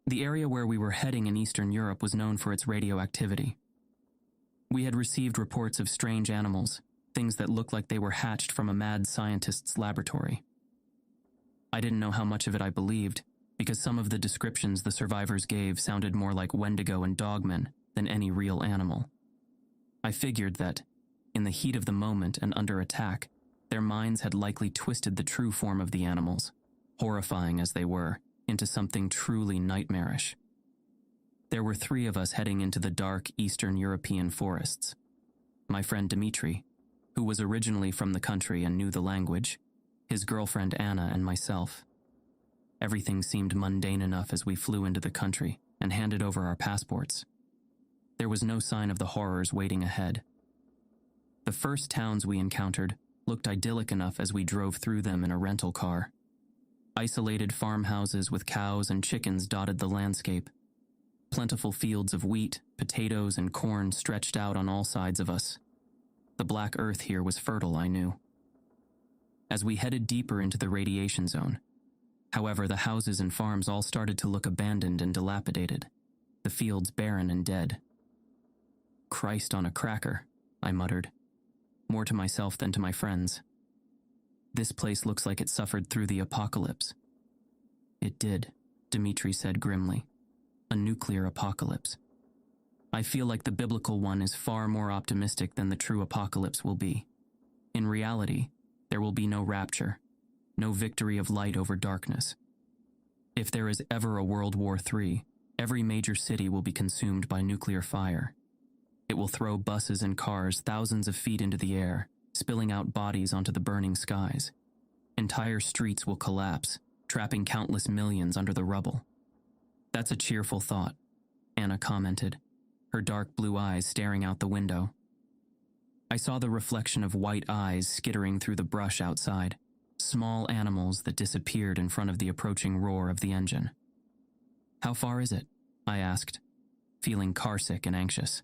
The area where we were heading in Eastern Europe was known for its radioactivity. We had received reports of strange animals, things that looked like they were hatched from a mad scientist's laboratory. I didn't know how much of it I believed, because some of the descriptions the survivors gave sounded more like Wendigo and dogmen than any real animal. I figured that, in the heat of the moment and under attack, their minds had likely twisted the true form of the animals, horrifying as they were, into something truly nightmarish. There were 3 of us heading into the dark Eastern European forests. My friend Dmitri, who was originally from the country and knew the language, his girlfriend Anna, and myself. Everything seemed mundane enough as we flew into the country and handed over our passports. There was no sign of the horrors waiting ahead. The first towns we encountered looked idyllic enough as we drove through them in a rental car. Isolated farmhouses with cows and chickens dotted the landscape. Plentiful fields of wheat, potatoes, and corn stretched out on all sides of us. The black earth here was fertile, I knew. As we headed deeper into the radiation zone, however, the houses and farms all started to look abandoned and dilapidated, the fields barren and dead. Christ on a cracker, I muttered, more to myself than to my friends. This place looks like it suffered through the apocalypse. It did, Dmitri said grimly. A nuclear apocalypse. I feel like the biblical one is far more optimistic than the true apocalypse will be. In reality, there will be no rapture, no victory of light over darkness. If there is ever a World War III, every major city will be consumed by nuclear fire. It will throw buses and cars thousands of feet into the air, spilling out bodies onto the burning skies. Entire streets will collapse, trapping countless millions under the rubble. That's a cheerful thought, Anna commented, her dark blue eyes staring out the window. I saw the reflection of white eyes skittering through the brush outside, small animals that disappeared in front of the approaching roar of the engine. How far is it? I asked, feeling carsick and anxious.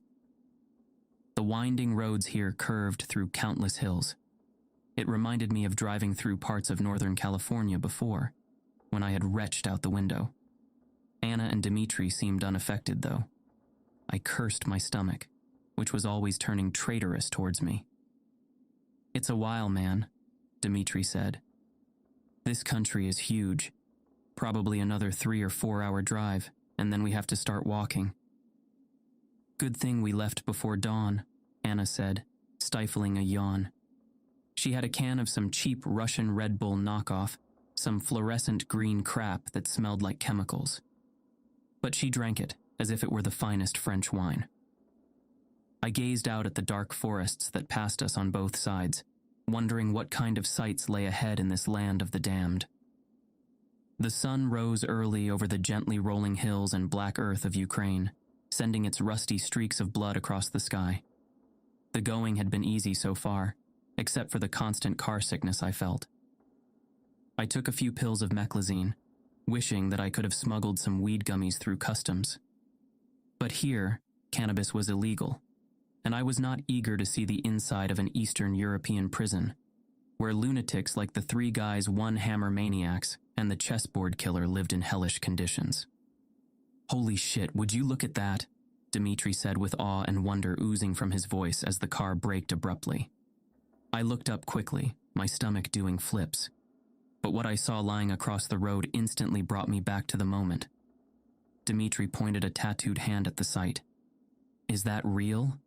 The winding roads here curved through countless hills. It reminded me of driving through parts of Northern California before, when I had retched out the window. Anna and Dmitri seemed unaffected, though. I cursed my stomach, which was always turning traitorous towards me. It's a while, man, Dmitri said. This country is huge. Probably another 3 or 4 hour drive, and then we have to start walking. Good thing we left before dawn, Anna said, stifling a yawn. She had a can of some cheap Russian Red Bull knockoff, some fluorescent green crap that smelled like chemicals. But she drank it as if it were the finest French wine. I gazed out at the dark forests that passed us on both sides, wondering what kind of sights lay ahead in this land of the damned. The sun rose early over the gently rolling hills and black earth of Ukraine, sending its rusty streaks of blood across the sky. The going had been easy so far, except for the constant car sickness I felt. I took a few pills of meclizine, wishing that I could have smuggled some weed gummies through customs. But here, cannabis was illegal, and I was not eager to see the inside of an Eastern European prison, where lunatics like the 3 guys one-hammer maniacs and the chessboard killer lived in hellish conditions. Holy shit, would you look at that? Dmitri said with awe and wonder oozing from his voice as the car braked abruptly. I looked up quickly, my stomach doing flips. But what I saw lying across the road instantly brought me back to the moment. Dmitri pointed a tattooed hand at the sight. Is that real?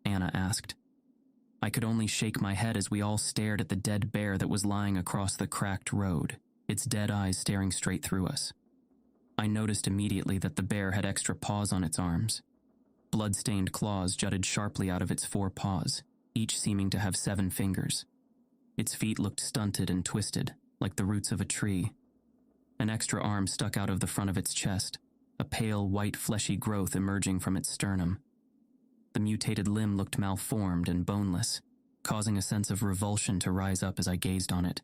Anna asked. I could only shake my head as we all stared at the dead bear that was lying across the cracked road, its dead eyes staring straight through us. I noticed immediately that the bear had extra paws on its arms. Blood-stained claws jutted sharply out of its 4 paws, each seeming to have 7 fingers. Its feet looked stunted and twisted, like the roots of a tree. An extra arm stuck out of the front of its chest, a pale, white, fleshy growth emerging from its sternum. The mutated limb looked malformed and boneless, causing a sense of revulsion to rise up as I gazed on it.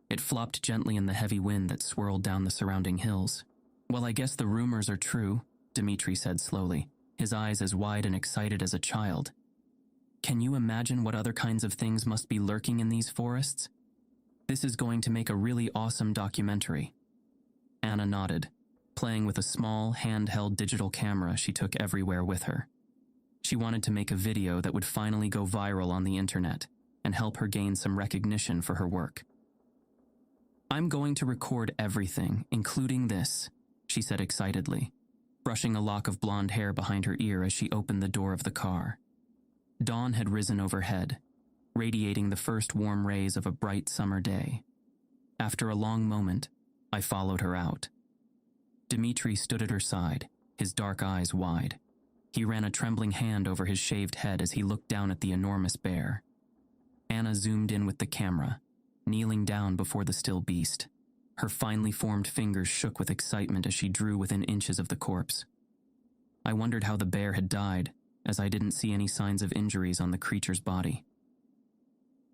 It flopped gently in the heavy wind that swirled down the surrounding hills. Well, I guess the rumors are true, Dmitri said slowly, his eyes as wide and excited as a child. Can you imagine what other kinds of things must be lurking in these forests? This is going to make a really awesome documentary. Anna nodded, playing with a small, handheld digital camera she took everywhere with her. She wanted to make a video that would finally go viral on the internet and help her gain some recognition for her work. "I'm going to record everything, including this," she said excitedly, brushing a lock of blonde hair behind her ear as she opened the door of the car. Dawn had risen overhead, radiating the first warm rays of a bright summer day. After a long moment, I followed her out. Dmitri stood at her side, his dark eyes wide. He ran a trembling hand over his shaved head as he looked down at the enormous bear. Anna zoomed in with the camera, kneeling down before the still beast. Her finely formed fingers shook with excitement as she drew within inches of the corpse. I wondered how the bear had died, as I didn't see any signs of injuries on the creature's body.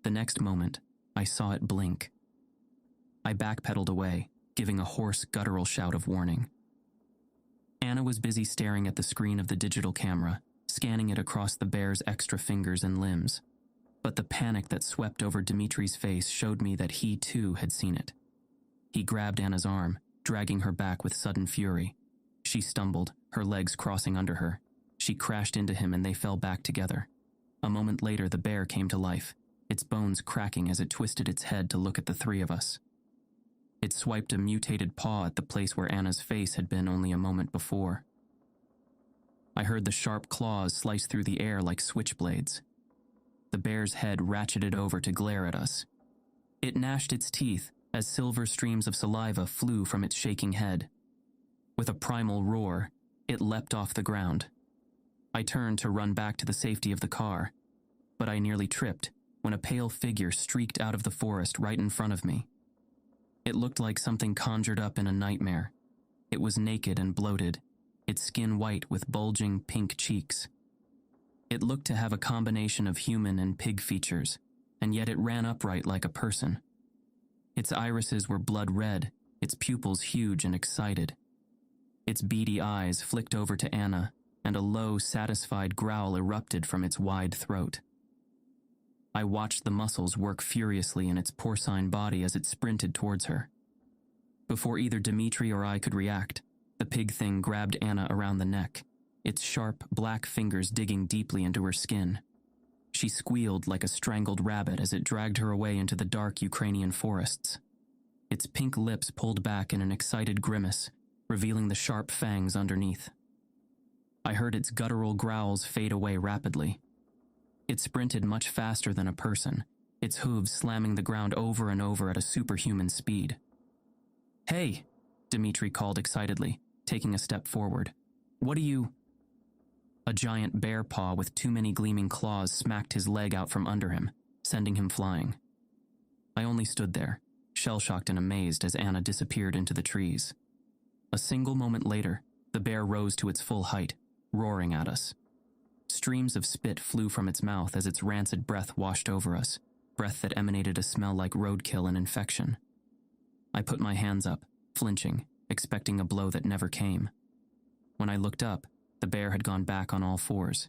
The next moment, I saw it blink. I backpedaled away, giving a hoarse, guttural shout of warning. Anna was busy staring at the screen of the digital camera, scanning it across the bear's extra fingers and limbs. But the panic that swept over Dmitri's face showed me that he too had seen it. He grabbed Anna's arm, dragging her back with sudden fury. She stumbled, her legs crossing under her. She crashed into him and they fell back together. A moment later, the bear came to life, its bones cracking as it twisted its head to look at the three of us. It swiped a mutated paw at the place where Anna's face had been only a moment before. I heard the sharp claws slice through the air like switchblades. The bear's head ratcheted over to glare at us. It gnashed its teeth as silver streams of saliva flew from its shaking head. With a primal roar, it leapt off the ground. I turned to run back to the safety of the car, but I nearly tripped when a pale figure streaked out of the forest right in front of me. It looked like something conjured up in a nightmare. It was naked and bloated, its skin white with bulging pink cheeks. It looked to have a combination of human and pig features, and yet it ran upright like a person. Its irises were blood red, its pupils huge and excited. Its beady eyes flicked over to Anna, and a low, satisfied growl erupted from its wide throat. I watched the muscles work furiously in its porcine body as it sprinted towards her. Before either Dmitri or I could react, the pig thing grabbed Anna around the neck, its sharp, black fingers digging deeply into her skin. She squealed like a strangled rabbit as it dragged her away into the dark Ukrainian forests. Its pink lips pulled back in an excited grimace, revealing the sharp fangs underneath. I heard its guttural growls fade away rapidly. It sprinted much faster than a person, its hooves slamming the ground over and over at a superhuman speed. "Hey," Dmitri called excitedly, taking a step forward. "What do you—" A giant bear paw with too many gleaming claws smacked his leg out from under him, sending him flying. I only stood there, shell-shocked and amazed as Anna disappeared into the trees. A single moment later, the bear rose to its full height, roaring at us. Streams of spit flew from its mouth as its rancid breath washed over us, breath that emanated a smell like roadkill and infection. I put my hands up, flinching, expecting a blow that never came. When I looked up, the bear had gone back on all fours.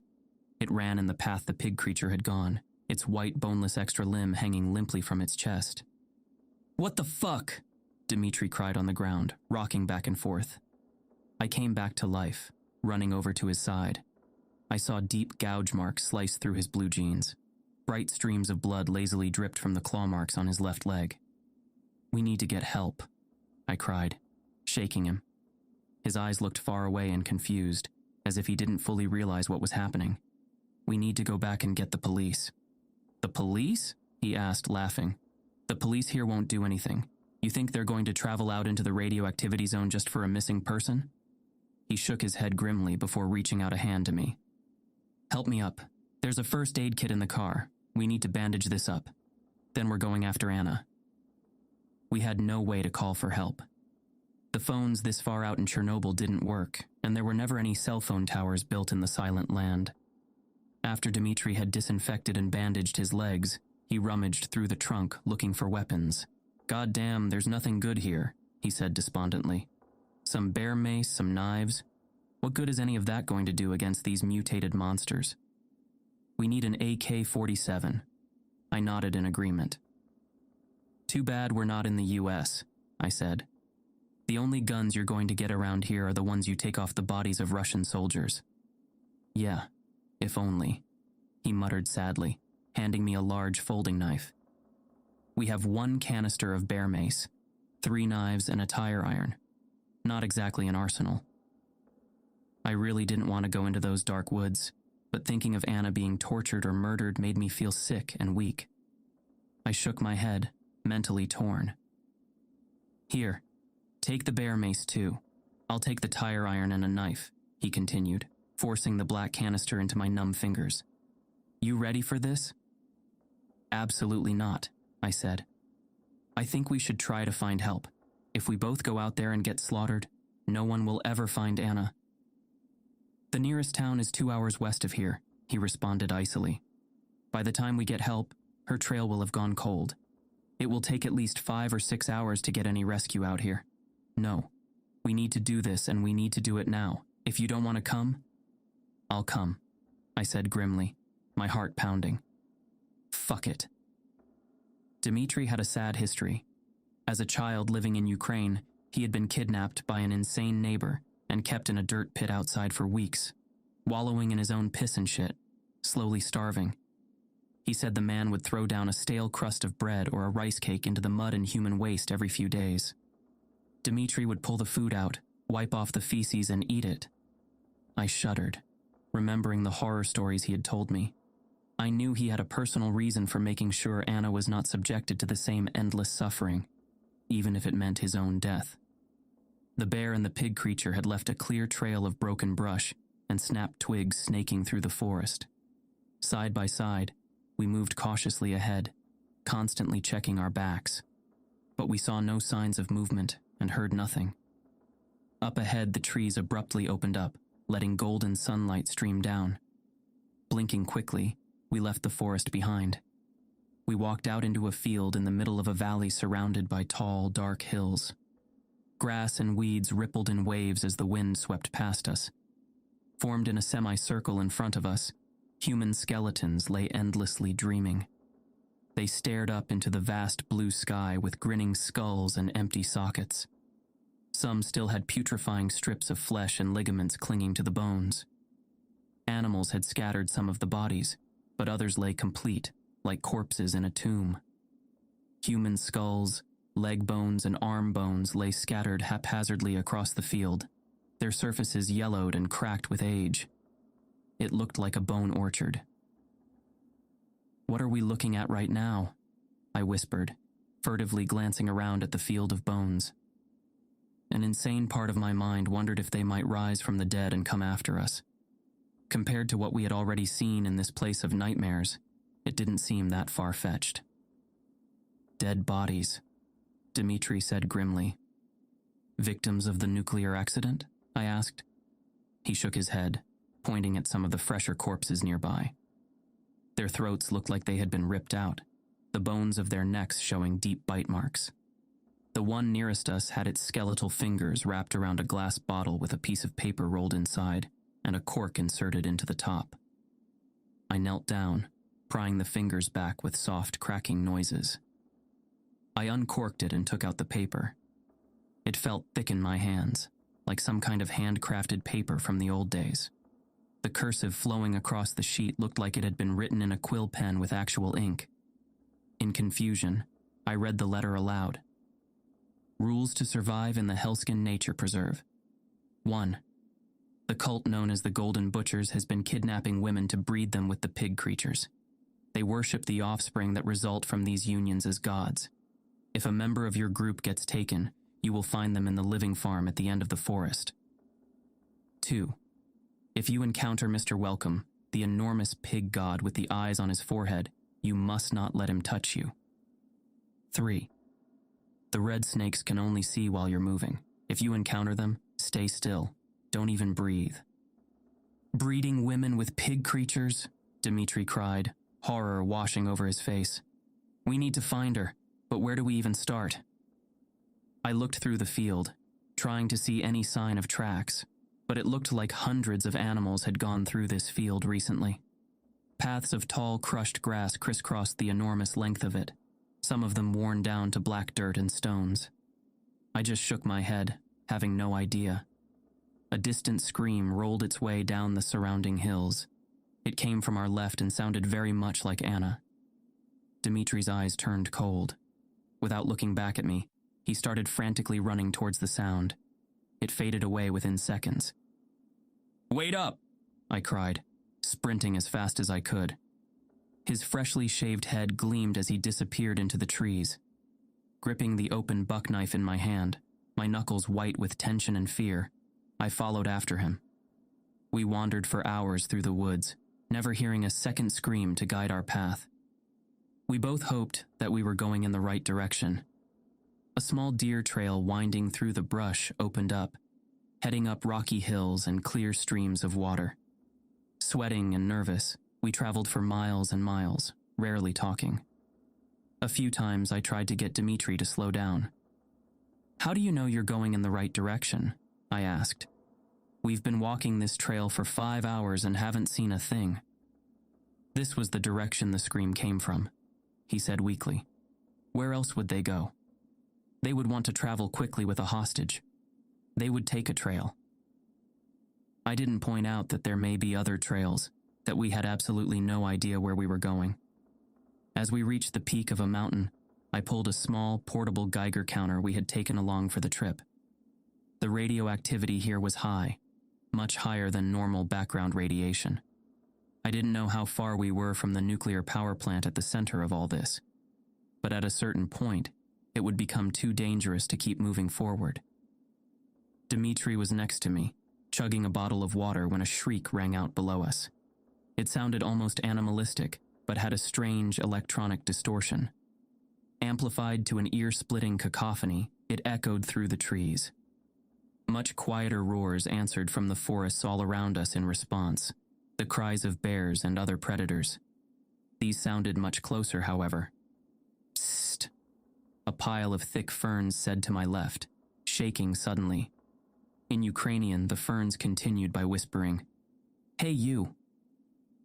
It ran in the path the pig creature had gone, its white, boneless extra limb hanging limply from its chest. "What the fuck?" Dmitri cried on the ground, rocking back and forth. I came back to life, running over to his side. I saw deep gouge marks slice through his blue jeans. Bright streams of blood lazily dripped from the claw marks on his left leg. "We need to get help," I cried, shaking him. His eyes looked far away and confused, as if he didn't fully realize what was happening. "We need to go back and get the police." "The police?" he asked, laughing. "The police here won't do anything. You think they're going to travel out into the radioactivity zone just for a missing person?" He shook his head grimly before reaching out a hand to me. "Help me up. There's a first aid kit in the car. We need to bandage this up. Then we're going after Anna." We had no way to call for help. The phones this far out in Chernobyl didn't work, and there were never any cell phone towers built in the silent land. After Dmitri had disinfected and bandaged his legs, he rummaged through the trunk looking for weapons. "God damn, there's nothing good here," he said despondently. "Some bear mace, some knives. What good is any of that going to do against these mutated monsters?" "We need an AK-47. I nodded in agreement. "Too bad we're not in the US, I said. The only guns you're going to get around here are the ones you take off the bodies of Russian soldiers." "Yeah, if only," he muttered sadly, handing me a large folding knife. "We have 1 canister of bear mace, 3 knives, and a tire iron. Not exactly an arsenal." I really didn't want to go into those dark woods, but thinking of Anna being tortured or murdered made me feel sick and weak. I shook my head, mentally torn. "Here, take the bear mace too. I'll take the tire iron and a knife," he continued, forcing the black canister into my numb fingers. "You ready for this?" "Absolutely not," I said. "I think we should try to find help. If we both go out there and get slaughtered, no one will ever find Anna." "The nearest town is 2 hours west of here," he responded icily. "By the time we get help, her trail will have gone cold. It will take at least 5 or 6 hours to get any rescue out here. No, we need to do this, and we need to do it now. If you don't want to come, I'll come," I said grimly, my heart pounding. Fuck it. Dmitri had a sad history. As a child living in Ukraine, he had been kidnapped by an insane neighbor and kept in a dirt pit outside for weeks, wallowing in his own piss and shit, slowly starving. He said the man would throw down a stale crust of bread or a rice cake into the mud and human waste every few days. Dmitri would pull the food out, wipe off the feces, and eat it. I shuddered, remembering the horror stories he had told me. I knew he had a personal reason for making sure Anna was not subjected to the same endless suffering, even if it meant his own death. The bear and the pig creature had left a clear trail of broken brush and snapped twigs snaking through the forest. Side by side, we moved cautiously ahead, constantly checking our backs. But we saw no signs of movement and heard nothing. Up ahead, the trees abruptly opened up, letting golden sunlight stream down. Blinking quickly, we left the forest behind. We walked out into a field in the middle of a valley surrounded by tall, dark hills. Grass and weeds rippled in waves as the wind swept past us. Formed in a semicircle in front of us, human skeletons lay endlessly dreaming. They stared up into the vast blue sky with grinning skulls and empty sockets. Some still had putrefying strips of flesh and ligaments clinging to the bones. Animals had scattered some of the bodies, but others lay complete, like corpses in a tomb. Human skulls, leg bones, and arm bones lay scattered haphazardly across the field, their surfaces yellowed and cracked with age. It looked like a bone orchard. "What are we looking at right now?" I whispered, furtively glancing around at the field of bones. An insane part of my mind wondered if they might rise from the dead and come after us. Compared to what we had already seen in this place of nightmares, it didn't seem that far-fetched. "Dead bodies," Dmitri said grimly. "Victims of the nuclear accident?" I asked. He shook his head, pointing at some of the fresher corpses nearby. Their throats looked like they had been ripped out, the bones of their necks showing deep bite marks. The one nearest us had its skeletal fingers wrapped around a glass bottle with a piece of paper rolled inside and a cork inserted into the top. I knelt down, prying the fingers back with soft cracking noises. I uncorked it and took out the paper. It felt thick in my hands, like some kind of handcrafted paper from the old days. The cursive flowing across the sheet looked like it had been written in a quill pen with actual ink. In confusion, I read the letter aloud. "Rules to survive in the Helskin Nature Preserve. 1. The cult known as the Golden Butchers has been kidnapping women to breed them with the pig creatures. They worship the offspring that result from these unions as gods. If a member of your group gets taken, you will find them in the living farm at the end of the forest. 2. If you encounter Mr. Welcome, the enormous pig god with the eyes on his forehead, you must not let him touch you. 3. The red snakes can only see while you're moving. If you encounter them, stay still. Don't even breathe." "Breeding women with pig creatures?" Dmitri cried, horror washing over his face. "We need to find her, but where do we even start?" I looked through the field, trying to see any sign of tracks, but it looked like hundreds of animals had gone through this field recently. Paths of tall, crushed grass crisscrossed the enormous length of it, some of them worn down to black dirt and stones. I just shook my head, having no idea. A distant scream rolled its way down the surrounding hills. It came from our left and sounded very much like Anna. Dimitri's eyes turned cold. Without looking back at me, he started frantically running towards the sound. It faded away within seconds. "Wait up!" I cried, sprinting as fast as I could. His freshly shaved head gleamed as he disappeared into the trees. Gripping the open buck knife in my hand, my knuckles white with tension and fear, I followed after him. We wandered for hours through the woods, never hearing a second scream to guide our path. We both hoped that we were going in the right direction. A small deer trail winding through the brush opened up, heading up rocky hills and clear streams of water. Sweating and nervous, we traveled for miles and miles, rarely talking. A few times I tried to get Dimitri to slow down. "How do you know you're going in the right direction?" I asked. "We've been walking this trail for 5 hours and haven't seen a thing." This was the direction the scream came from, he said weakly. Where else would they go? They would want to travel quickly with a hostage. They would take a trail. I didn't point out that there may be other trails, that we had absolutely no idea where we were going. As we reached the peak of a mountain, I pulled a small, portable Geiger counter we had taken along for the trip. The radioactivity here was high, much higher than normal background radiation. I didn't know how far we were from the nuclear power plant at the center of all this, but at a certain point, it would become too dangerous to keep moving forward. Dimitri was next to me, chugging a bottle of water when a shriek rang out below us. It sounded almost animalistic, but had a strange electronic distortion. Amplified to an ear-splitting cacophony, it echoed through the trees. Much quieter roars answered from the forests all around us in response, the cries of bears and other predators. These sounded much closer, however. "Psst," a pile of thick ferns said to my left, shaking suddenly. In Ukrainian, the ferns continued by whispering, "Hey you."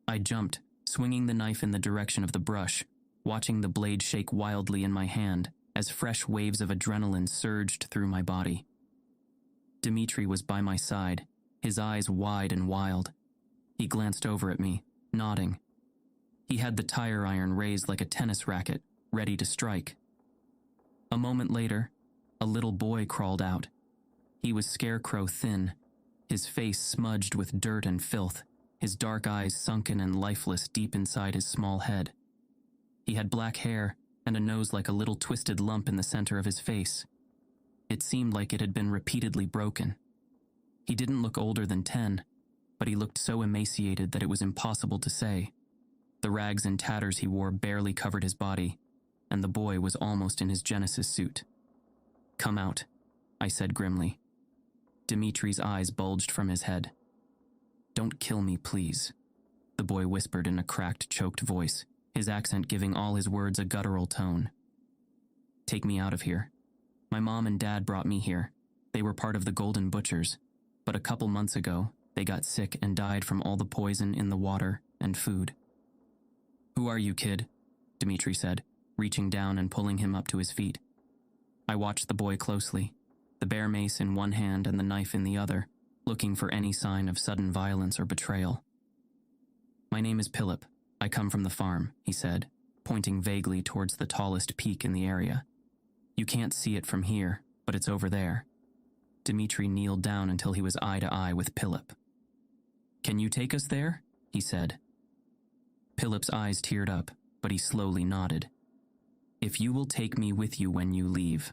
I jumped, swinging the knife in the direction of the brush, watching the blade shake wildly in my hand as fresh waves of adrenaline surged through my body. Dimitri was by my side, his eyes wide and wild. He glanced over at me, nodding. He had the tire iron raised like a tennis racket, ready to strike. A moment later, a little boy crawled out. He was scarecrow thin, his face smudged with dirt and filth, his dark eyes sunken and lifeless deep inside his small head. He had black hair and a nose like a little twisted lump in the center of his face. It seemed like it had been repeatedly broken. He didn't look older than 10, but he looked so emaciated that it was impossible to say. The rags and tatters he wore barely covered his body, and the boy was almost in his Genesis suit. "Come out," I said grimly. Dimitri's eyes bulged from his head. "Don't kill me, please," the boy whispered in a cracked, choked voice, his accent giving all his words a guttural tone. "Take me out of here. My mom and dad brought me here. They were part of the Golden Butchers, but a couple months ago, they got sick and died from all the poison in the water and food." "Who are you, kid?" Dimitri said, reaching down and pulling him up to his feet. I watched the boy closely, the bear mace in one hand and the knife in the other, looking for any sign of sudden violence or betrayal. "My name is Philip. I come from the farm," he said, pointing vaguely towards the tallest peak in the area. "You can't see it from here, but it's over there." Dimitri kneeled down until he was eye to eye with Philip. "Can you take us there?" he said. Philip's eyes teared up, but he slowly nodded. "If you will take me with you when you leave,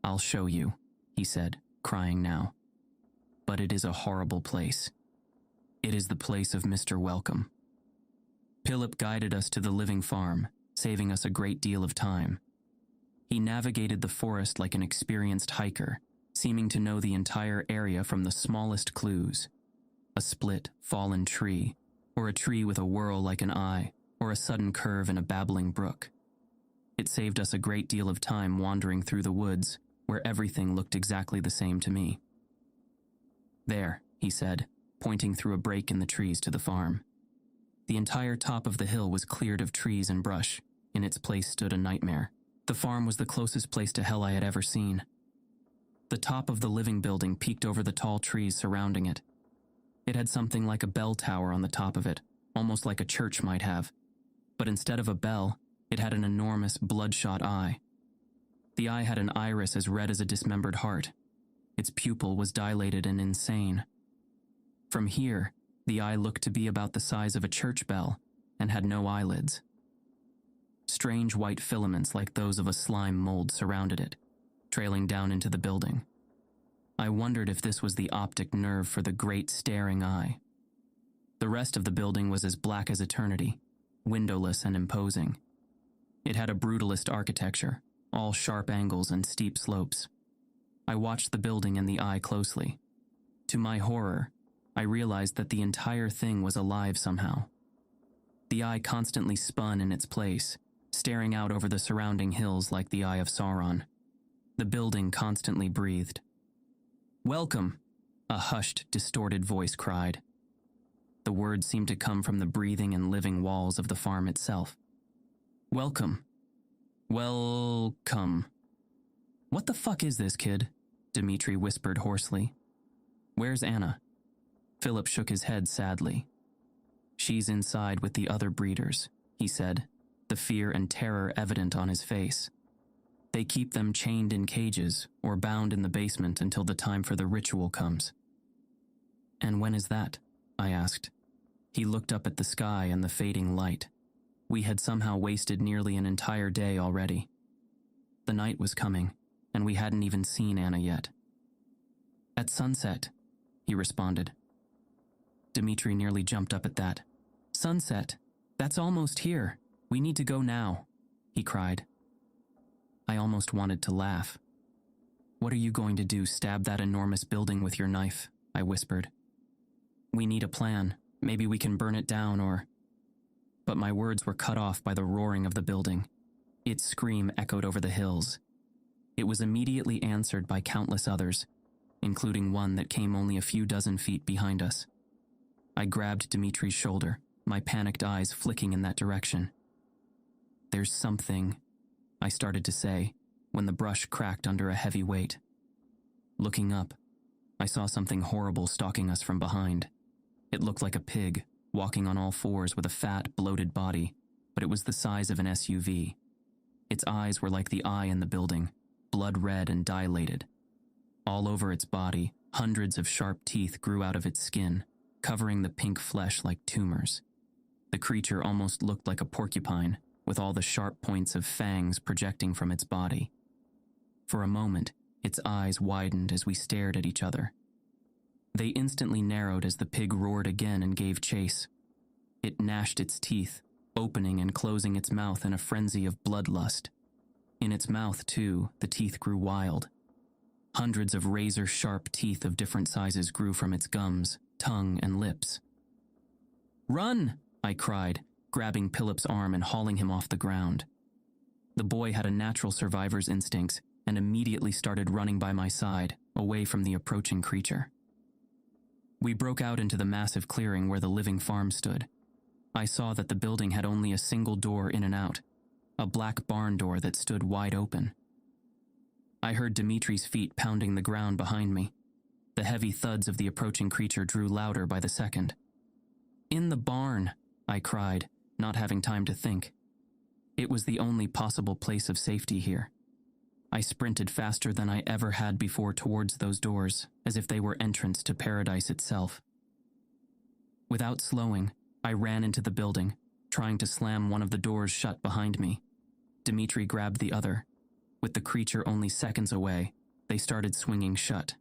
I'll show you," he said, crying now. "But it is a horrible place. It is the place of Mr. Welcome." Philip guided us to the living farm, saving us a great deal of time. He navigated the forest like an experienced hiker, seeming to know the entire area from the smallest clues. A split, fallen tree, or a tree with a whirl like an eye, or a sudden curve in a babbling brook. It saved us a great deal of time wandering through the woods, where everything looked exactly the same to me. "There," he said, pointing through a break in the trees to the farm. The entire top of the hill was cleared of trees and brush. In its place stood a nightmare. The farm was the closest place to hell I had ever seen. The top of the living building peeked over the tall trees surrounding it. It had something like a bell tower on the top of it, almost like a church might have. But instead of a bell, it had an enormous bloodshot eye. The eye had an iris as red as a dismembered heart. Its pupil was dilated and insane. From here, the eye looked to be about the size of a church bell and had no eyelids. Strange white filaments like those of a slime mold surrounded it, trailing down into the building. I wondered if this was the optic nerve for the great staring eye. The rest of the building was as black as eternity, windowless and imposing. It had a brutalist architecture, all sharp angles and steep slopes. I watched the building and the eye closely. To my horror, I realized that the entire thing was alive somehow. The eye constantly spun in its place, staring out over the surrounding hills like the Eye of Sauron. The building constantly breathed. "Welcome," a hushed, distorted voice cried. The words seemed to come from the breathing and living walls of the farm itself. "Welcome. Welcome." "What the fuck is this, kid?" Dmitri whispered hoarsely. "Where's Anna?" Philip shook his head sadly. "She's inside with the other breeders," he said, the fear and terror evident on his face. "They keep them chained in cages or bound in the basement until the time for the ritual comes." "And when is that?" I asked. He looked up at the sky and the fading light. We had somehow wasted nearly an entire day already. The night was coming, and we hadn't even seen Anna yet. "At sunset," he responded. Dmitri nearly jumped up at that. "Sunset? That's almost here. We need to go now," he cried. I almost wanted to laugh. "What are you going to do, stab that enormous building with your knife?" I whispered. "We need a plan. Maybe we can burn it down or—" But my words were cut off by the roaring of the building. Its scream echoed over the hills. It was immediately answered by countless others, including one that came only a few dozen feet behind us. I grabbed Dmitri's shoulder, my panicked eyes flicking in that direction. "There's something," I started to say, when the brush cracked under a heavy weight. Looking up, I saw something horrible stalking us from behind. It looked like a pig, walking on all fours with a fat, bloated body, but it was the size of an SUV. Its eyes were like the eye in the building, blood red and dilated. All over its body, hundreds of sharp teeth grew out of its skin, covering the pink flesh like tumors. The creature almost looked like a porcupine, with all the sharp points of fangs projecting from its body. For a moment, its eyes widened as we stared at each other. They instantly narrowed as the pig roared again and gave chase. It gnashed its teeth, opening and closing its mouth in a frenzy of bloodlust. In its mouth, too, the teeth grew wild. Hundreds of razor-sharp teeth of different sizes grew from its gums, tongue, and lips. "Run!" I cried, grabbing Philip's arm and hauling him off the ground. The boy had a natural survivor's instincts and immediately started running by my side, away from the approaching creature. We broke out into the massive clearing where the living farm stood. I saw that the building had only a single door in and out, a black barn door that stood wide open. I heard Dmitri's feet pounding the ground behind me. The heavy thuds of the approaching creature drew louder by the second. "In the barn!" I cried, not having time to think. It was the only possible place of safety here. I sprinted faster than I ever had before towards those doors, as if they were entrance to paradise itself. Without slowing, I ran into the building, trying to slam one of the doors shut behind me. Dmitri grabbed the other. With the creature only seconds away, they started swinging shut.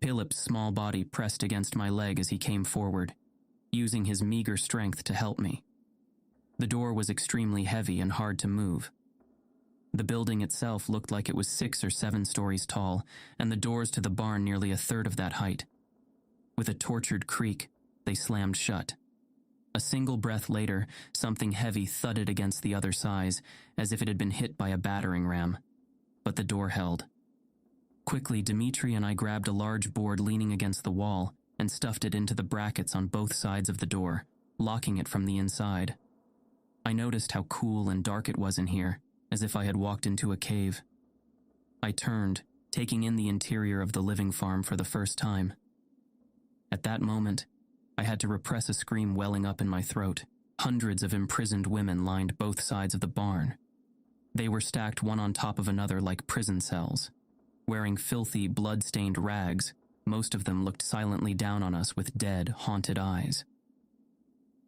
Philip's small body pressed against my leg as he came forward, using his meager strength to help me. The door was extremely heavy and hard to move. The building itself looked like it was 6 or 7 stories tall, and the doors to the barn nearly a third of that height. With a tortured creak, they slammed shut. A single breath later, something heavy thudded against the other sides, as if it had been hit by a battering ram. But the door held. Quickly, Dmitri and I grabbed a large board leaning against the wall and stuffed it into the brackets on both sides of the door, locking it from the inside. I noticed how cool and dark it was in here, as if I had walked into a cave. I turned, taking in the interior of the living farm for the first time. At that moment, I had to repress a scream welling up in my throat. Hundreds of imprisoned women lined both sides of the barn. They were stacked one on top of another like prison cells. Wearing filthy, blood-stained rags, most of them looked silently down on us with dead, haunted eyes.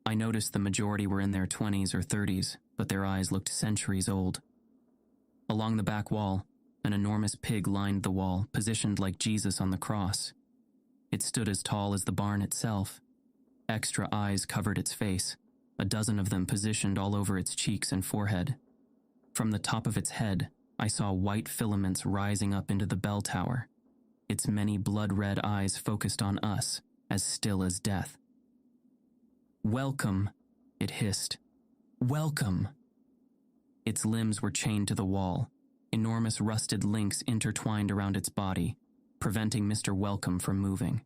I noticed the majority were in their 20s or 30s, but their eyes looked centuries old. Along the back wall, an enormous pig lined the wall, positioned like Jesus on the cross. It stood as tall as the barn itself. Extra eyes covered its face, a dozen of them positioned all over its cheeks and forehead. From the top of its head, I saw white filaments rising up into the bell tower. Its many blood-red eyes focused on us, as still as death. "Welcome," it hissed. "Welcome." Its limbs were chained to the wall, enormous rusted links intertwined around its body, preventing Mr. Welcome from moving.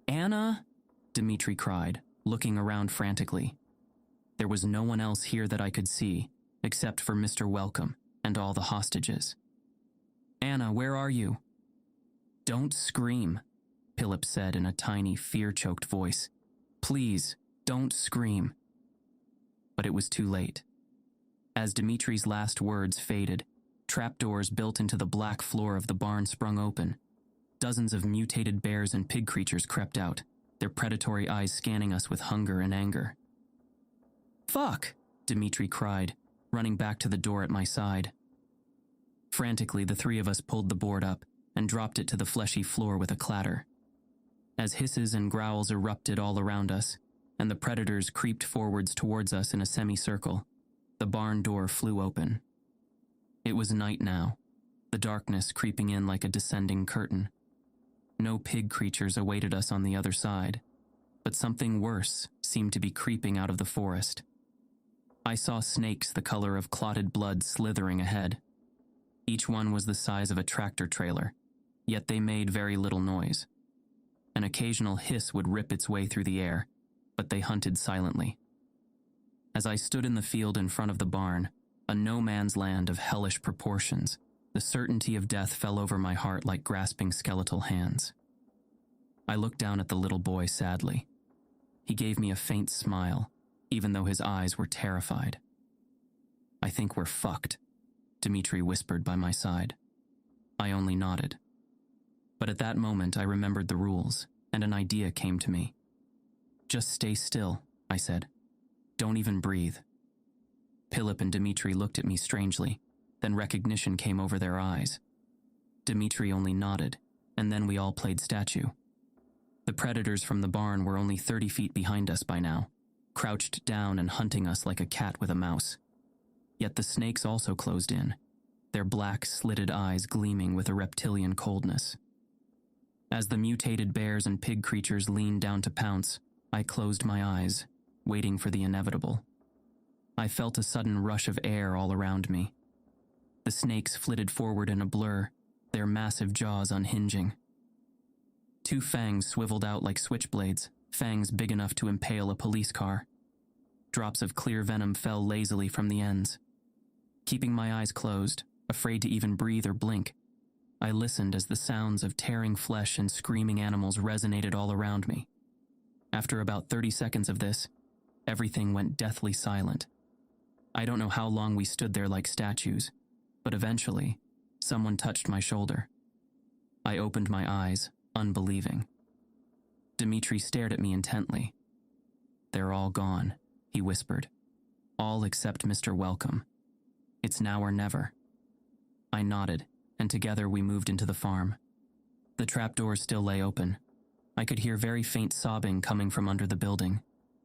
"Anna?" Dimitri cried, looking around frantically. There was no one else here that I could see, except for Mr. Welcome and all the hostages. "Anna, where are you?" "Don't scream," Philip said in a tiny, fear-choked voice. "Please, don't scream." But it was too late. As Dimitri's last words faded, trapdoors built into the black floor of the barn sprung open. Dozens of mutated bears and pig creatures crept out, their predatory eyes scanning us with hunger and anger. "Fuck!" Dimitri cried, running back to the door at my side. Frantically, the three of us pulled the board up and dropped it to the fleshy floor with a clatter. As hisses and growls erupted all around us, and the predators creeped forwards towards us in a semicircle, the barn door flew open. It was night now, the darkness creeping in like a descending curtain. No pig creatures awaited us on the other side, but something worse seemed to be creeping out of the forest. I saw snakes the color of clotted blood slithering ahead. Each one was the size of a tractor trailer, yet they made very little noise. An occasional hiss would rip its way through the air, but they hunted silently. As I stood in the field in front of the barn, a no-man's land of hellish proportions, the certainty of death fell over my heart like grasping skeletal hands. I looked down at the little boy sadly. He gave me a faint smile, even though his eyes were terrified. "I think we're fucked," Dimitri whispered by my side. I only nodded. But at that moment I remembered the rules, and an idea came to me. "Just stay still," I said. "Don't even breathe." Philip and Dimitri looked at me strangely, then recognition came over their eyes. Dimitri only nodded, and then we all played statue. The predators from the barn were only 30 feet behind us by now, crouched down and hunting us like a cat with a mouse. Yet the snakes also closed in, their black, slitted eyes gleaming with a reptilian coldness. As the mutated bears and pig creatures leaned down to pounce, I closed my eyes, waiting for the inevitable. I felt a sudden rush of air all around me. The snakes flitted forward in a blur, their massive jaws unhinging. Two fangs swiveled out like switchblades, fangs big enough to impale a police car. Drops of clear venom fell lazily from the ends. Keeping my eyes closed, afraid to even breathe or blink, I listened as the sounds of tearing flesh and screaming animals resonated all around me. After about 30 seconds of this, everything went deathly silent. I don't know how long we stood there like statues, but eventually, someone touched my shoulder. I opened my eyes, unbelieving. Dimitri stared at me intently. "They're all gone," he whispered. "All except Mr. Welcome. It's now or never." I nodded, and together we moved into the farm. The trapdoor still lay open. I could hear very faint sobbing coming from under the building.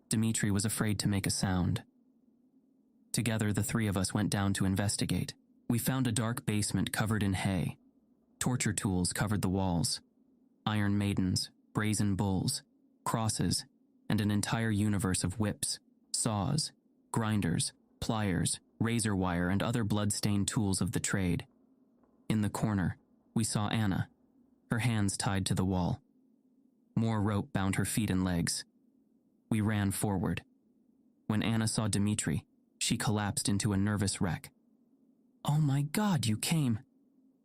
Dimitri was afraid to make a sound. Together, the three of us went down to investigate. We found a dark basement covered in hay. Torture tools covered the walls. Iron maidens, brazen bulls, crosses, and an entire universe of whips, saws, grinders, pliers, razor wire, and other blood-stained tools of the trade. In the corner, we saw Anna, her hands tied to the wall. More rope bound her feet and legs. We ran forward. When Anna saw Dimitri, she collapsed into a nervous wreck. "Oh my God, you came!"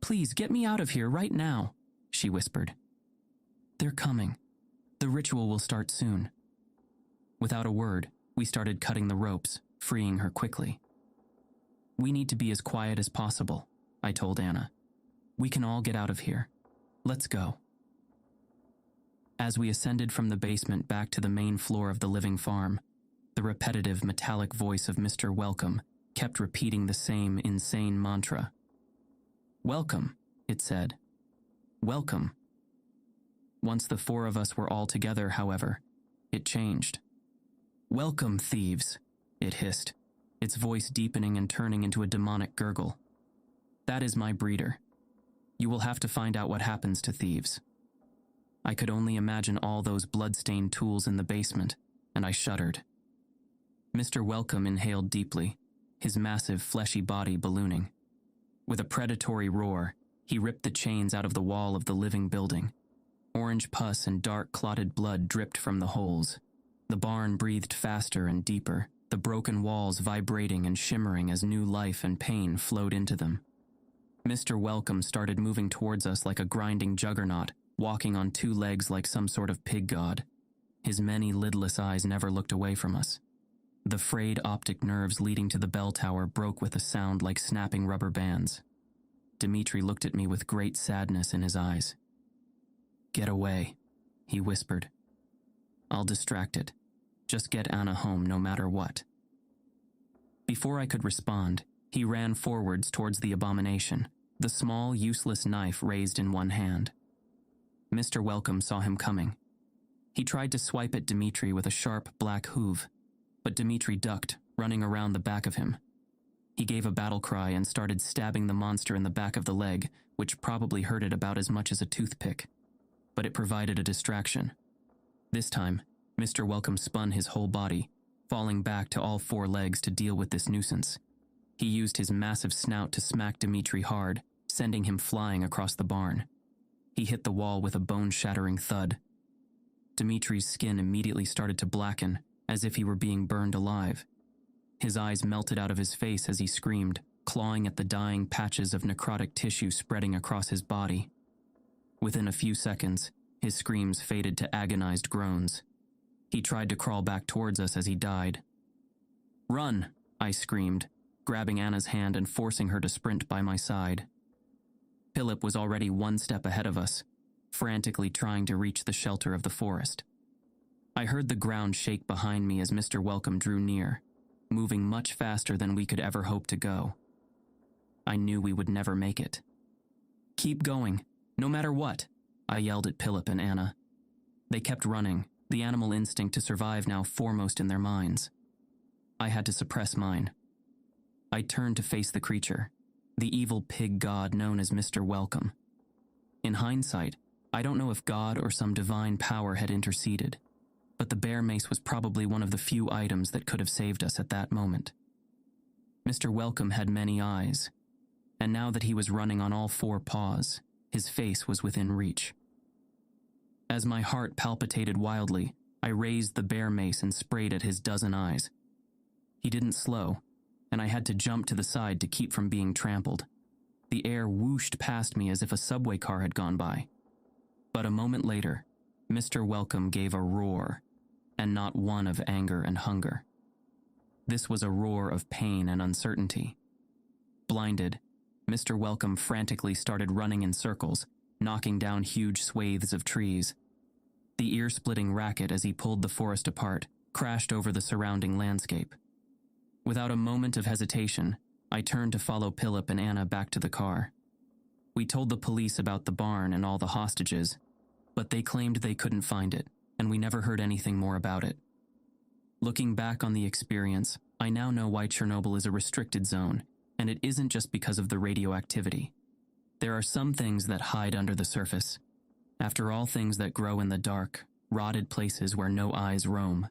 Please get me out of here right now, she whispered. They're coming. The ritual will start soon. Without a word, we started cutting the ropes, freeing her quickly. We need to be as quiet as possible, I told Anna. We can all get out of here. Let's go. As we ascended from the basement back to the main floor of the living farm, the repetitive metallic voice of Mr. Welcome kept repeating the same insane mantra. Welcome, it said. Welcome. Once the four of us were all together, however, it changed. Welcome, thieves, it hissed, its voice deepening and turning into a demonic gurgle. That is my breeder. You will have to find out what happens to thieves. I could only imagine all those blood-stained tools in the basement, and I shuddered. Mr. Welcome inhaled deeply, his massive fleshy body ballooning. With a predatory roar, he ripped the chains out of the wall of the living building. Orange pus and dark clotted blood dripped from the holes. The barn breathed faster and deeper, the broken walls vibrating and shimmering as new life and pain flowed into them. Mr. Welcome started moving towards us like a grinding juggernaut, walking on two legs like some sort of pig god. His many lidless eyes never looked away from us. The frayed optic nerves leading to the bell tower broke with a sound like snapping rubber bands. Dmitri looked at me with great sadness in his eyes. Get away, he whispered. I'll distract it. Just get Anna home no matter what. Before I could respond, he ran forwards towards the abomination, the small, useless knife raised in one hand. Mr. Welcome saw him coming. He tried to swipe at Dmitri with a sharp black hoof, but Dmitri ducked, running around the back of him. He gave a battle cry and started stabbing the monster in the back of the leg, which probably hurt it about as much as a toothpick. But it provided a distraction. This time, Mr. Welcome spun his whole body, falling back to all four legs to deal with this nuisance. He used his massive snout to smack Dmitri hard, sending him flying across the barn. He hit the wall with a bone-shattering thud. Dmitri's skin immediately started to blacken, as if he were being burned alive. His eyes melted out of his face as he screamed, clawing at the dying patches of necrotic tissue spreading across his body. Within a few seconds, his screams faded to agonized groans. He tried to crawl back towards us as he died. Run, I screamed, grabbing Anna's hand and forcing her to sprint by my side. Philip was already one step ahead of us, frantically trying to reach the shelter of the forest. I heard the ground shake behind me as Mr. Welcome drew near, moving much faster than we could ever hope to go. I knew we would never make it. Keep going, no matter what, I yelled at Philip and Anna. They kept running, the animal instinct to survive now foremost in their minds. I had to suppress mine. I turned to face the creature, the evil pig god known as Mr. Welcome. In hindsight, I don't know if God or some divine power had interceded, but the bear mace was probably one of the few items that could have saved us at that moment. Mr. Welcome had many eyes, and now that he was running on all four paws, his face was within reach. As my heart palpitated wildly, I raised the bear mace and sprayed at his dozen eyes. He didn't slow, and I had to jump to the side to keep from being trampled. The air whooshed past me as if a subway car had gone by. But a moment later, Mr. Welcome gave a roar, and not one of anger and hunger. This was a roar of pain and uncertainty. Blinded, Mr. Welcome frantically started running in circles, knocking down huge swathes of trees. The ear-splitting racket as he pulled the forest apart crashed over the surrounding landscape. Without a moment of hesitation, I turned to follow Philip and Anna back to the car. We told the police about the barn and all the hostages, but they claimed they couldn't find it, and we never heard anything more about it. Looking back on the experience, I now know why Chernobyl is a restricted zone, and it isn't just because of the radioactivity. There are some things that hide under the surface. After all, things that grow in the dark, rotted places where no eyes roam.